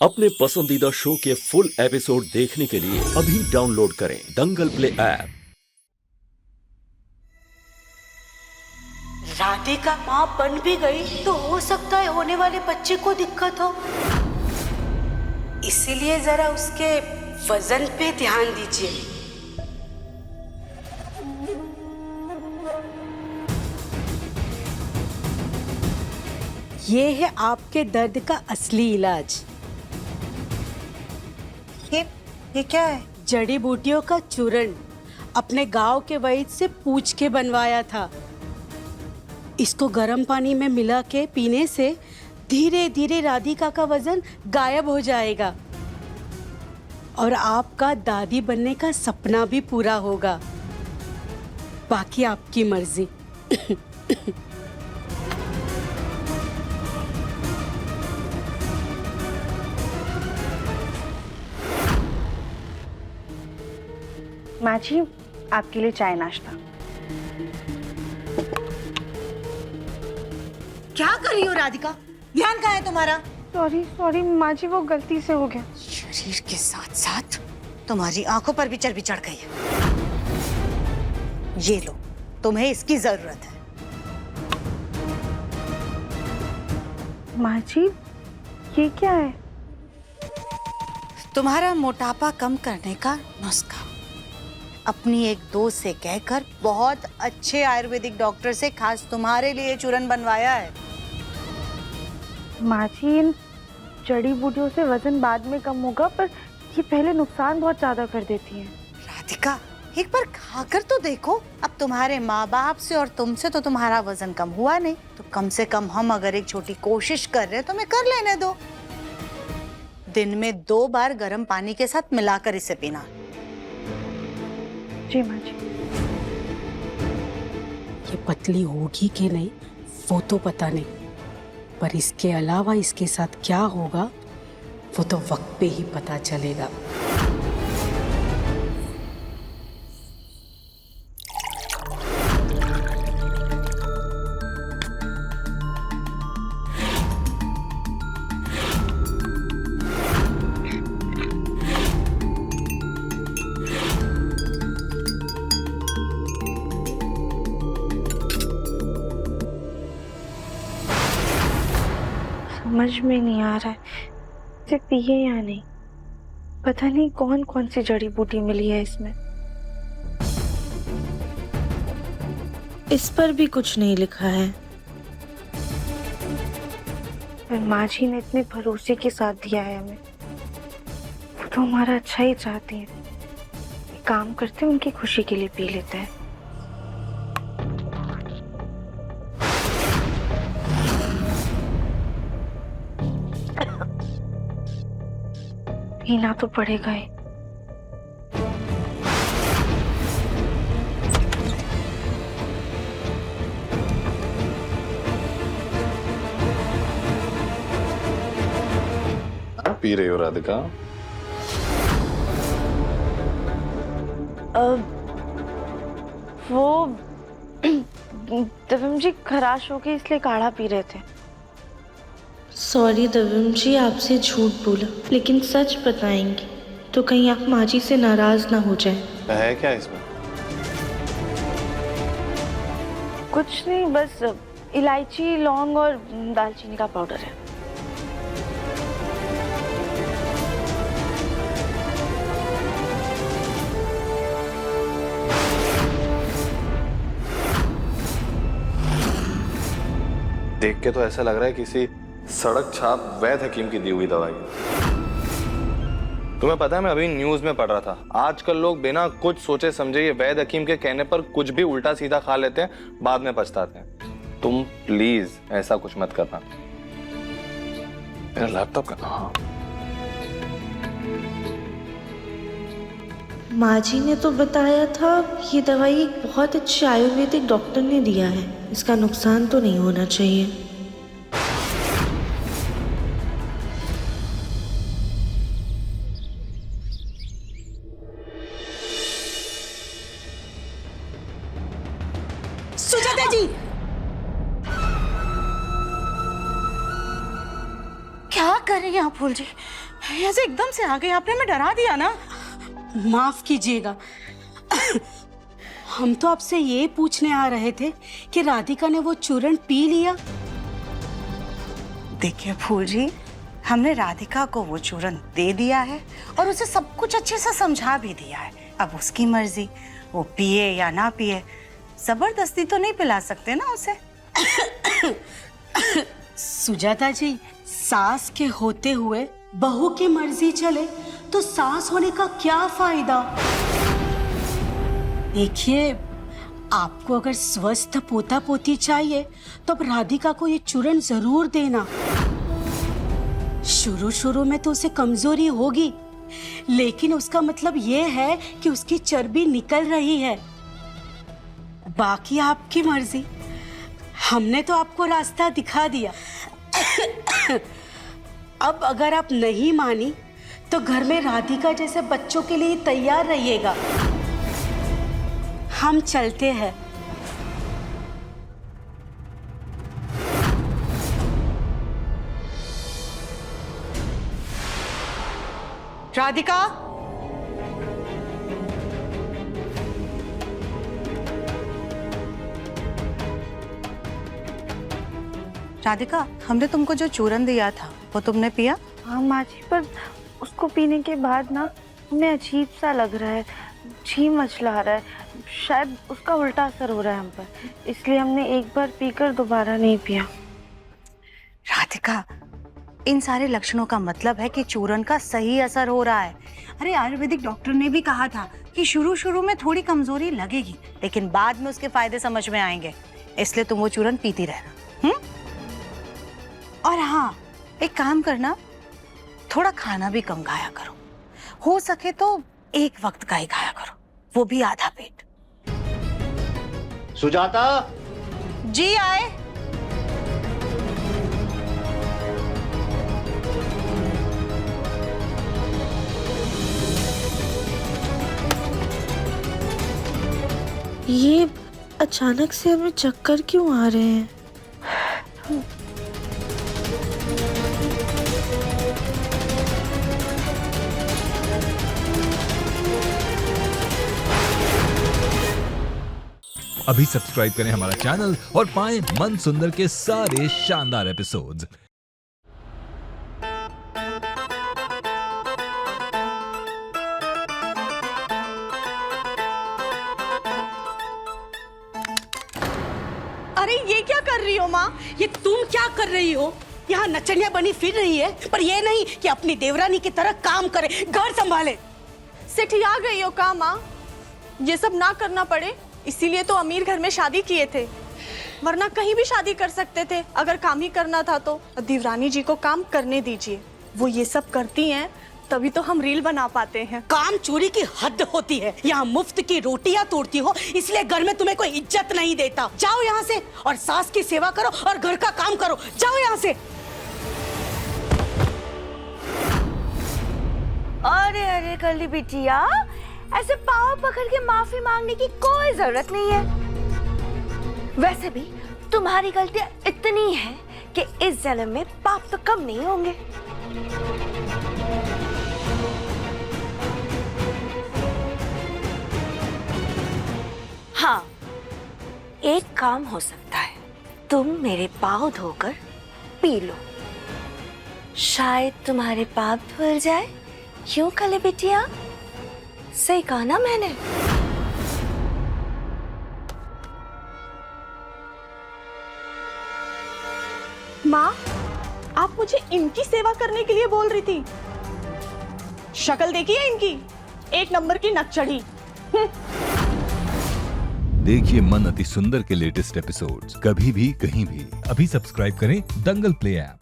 अपने पसंदीदा शो के फुल एपिसोड देखने के लिए अभी डाउनलोड करें दंगल प्ले ऐप। राधिका माँ बन भी गई तो हो सकता है होने वाले बच्चे को दिक्कत हो, इसीलिए जरा उसके वजन पे ध्यान दीजिए। ये है आपके दर्द का असली इलाज। ये क्या है? जड़ी बूटियों का चूर्ण अपने गांव के वैद्य से पूछ के बनवाया था। इसको गर्म पानी में मिला के पीने से धीरे धीरे राधिका का वजन गायब हो जाएगा और आपका दादी बनने का सपना भी पूरा होगा। बाकी आपकी मर्जी। माँ जी, आपके लिए चाय नाश्ता। क्या कर रही हो राधिका? ध्यान कहाँ है तुम्हारा? सॉरी माँ जी, वो गलती से हो गया। शरीर के साथ साथ तुम्हारी आंखों पर भी चर्बी चढ़ गई है। ये लो, तुम्हें इसकी जरूरत है। माँ जी, ये क्या है? तुम्हारा मोटापा कम करने का नुस्खा। अपनी एक दोस्त से कहकर बहुत अच्छे आयुर्वेदिक डॉक्टर से खास तुम्हारे लिए चूरन बनवाया है। माँ जी, इन जड़ी बूटियों से वजन बाद में कम होगा, पर ये पहले नुकसान बहुत ज्यादा कर देती हैं। राधिका, एक बार खाकर तो देखो। अब तुम्हारे माँ बाप से और तुमसे तो तुम्हारा वजन कम हुआ नहीं, तो कम से कम हम अगर एक छोटी कोशिश कर रहे हैं तो मैं कर लेने दो। दिन में 2 बार गर्म पानी के साथ मिलाकर इसे पीना। जी माँ जी। ये पतली होगी कि नहीं वो तो पता नहीं, पर इसके अलावा इसके साथ क्या होगा वो तो वक्त पे ही पता चलेगा। समझ में नहीं आ रहा है इसे पिए या नहीं। पता नहीं कौन कौन सी जड़ी बूटी मिली है इसमें। इस पर भी कुछ नहीं लिखा है। पर माँ जी ने इतने भरोसे के साथ दिया है हमें, वो तो हमारा अच्छा ही चाहती है। एक काम करते हैं, उनकी खुशी के लिए पी लेते हैं। पीना तो पड़ेगा ही। पी रही हो राधिका? वो दिव्यम जी खराश हो गई इसलिए काढ़ा पी रहे थे। सॉरी दिव्यम जी, आपसे झूठ बोला, लेकिन सच बताएंगे तो कहीं आप माँ जी से नाराज ना हो जाए। है क्या इसमें? कुछ नहीं, बस इलायची, लौंग और दालचीनी का पाउडर है। देख के तो ऐसा लग रहा है किसी सड़क छाप वैद्य हकीम की दी हुई दवाई है। तुम्हें पता है, मैं अभी न्यूज में पढ़ रहा था, आजकल लोग बिना कुछ सोचे समझे ये वैद्य हकीम के कहने पर कुछ भी उल्टा सीधा खा लेते हैं, बाद में पछताते हैं। तुम प्लीज ऐसा कुछ मत करना। मेरा लैपटॉप का हाँ। माँ जी ने तो बताया था ये दवाई एक बहुत अच्छे आयुर्वेदिक डॉक्टर ने दिया है, इसका नुकसान तो नहीं होना चाहिए। सुजाता जी, क्या कर रही हैं आप फूल जी? ऐसे एकदम से आ गए, आपने हमें डरा दिया ना। माफ कीजिएगा। हम तो आपसे ये पूछने आ रहे थे कि राधिका ने वो चूर्ण पी लिया। देखिए फूल जी, हमने राधिका को वो चूर्ण दे दिया है और उसे सब कुछ अच्छे से समझा भी दिया है। अब उसकी मर्जी, वो पिए या ना पिए, जबरदस्ती तो नहीं पिला सकते ना उसे। सुजाता जी, सास के होते हुए बहू की मर्जी चले तो सास होने का क्या फायदा? देखिए, आपको अगर स्वस्थ पोता पोती चाहिए तो अब राधिका को ये चूर्ण जरूर देना। शुरू शुरू में तो उसे कमजोरी होगी, लेकिन उसका मतलब ये है कि उसकी चर्बी निकल रही है। बाकी आपकी मर्जी, हमने तो आपको रास्ता दिखा दिया। अब अगर आप नहीं मानी तो घर में राधिका जैसे बच्चों के लिए तैयार रहिएगा। हम चलते हैं। राधिका, राधिका, हमने तुमको जो चूरन दिया था वो तुमने पिया? हाँ माँ जी, पर उसको पीने के बाद ना हमें अजीब सा लग रहा है, जी मचला रहा है। शायद उसका उल्टा असर हो रहा है हम पर, इसलिए हमने एक बार पीकर दोबारा नहीं पिया। राधिका, इन सारे लक्षणों का मतलब है कि चूरन का सही असर हो रहा है। अरे आयुर्वेदिक डॉक्टर ने भी कहा था कि शुरू शुरू में थोड़ी कमजोरी लगेगी, लेकिन बाद में उसके फायदे समझ में आएंगे। इसलिए तुम वो चूरन पीती रहना। और हाँ, एक काम करना, थोड़ा खाना भी कम खाया करो। हो सके तो एक वक्त का ही खाया करो, वो भी आधा पेट। सुजाता, जी आए। ये अचानक से हमें चक्कर क्यों आ रहे हैं? अभी सब्सक्राइब करें हमारा चैनल और पाएं मन सुंदर के सारे शानदार एपिसोड्स। अरे ये क्या कर रही हो माँ? ये तुम क्या कर रही हो? यहाँ नचनिया बनी फिर रही है, पर ये नहीं कि अपनी देवरानी की तरह काम करे, घर संभाले। सिठिया गई हो का माँ? ये सब ना करना पड़े, इसीलिए तो अमीर घर में शादी किए थे, वरना कहीं भी शादी कर सकते थे। अगर काम ही करना था तो देवरानी जी को काम करने दीजिए, वो ये सब करती हैं, तभी तो हम रील बना पाते हैं। काम चोरी की हद होती है। यहाँ मुफ्त की रोटियां तोड़ती हो, इसलिए घर में तुम्हें कोई इज्जत नहीं देता। जाओ यहाँ से और सास की सेवा करो और घर का काम करो। जाओ यहाँ से। अरे अरे कली बिटिया, ऐसे पाँव पकड़ के माफी मांगने की कोई जरूरत नहीं है। वैसे भी तुम्हारी गलतियां इतनी हैं कि इस जन्म में पाप तो कम नहीं होंगे। हाँ, एक काम हो सकता है, तुम मेरे पाँव धोकर पी लो, शायद तुम्हारे पाप धुल जाए। क्यों कली बिटिया? सही कहा ना मैंने? माँ, आप मुझे इनकी सेवा करने के लिए बोल रही थी? शक्ल देखिए इनकी, एक नंबर की नकचढ़ी। देखिए मन अति सुंदर के लेटेस्ट एपिसोड्स कभी भी कहीं भी। अभी सब्सक्राइब करें दंगल प्ले ऐप।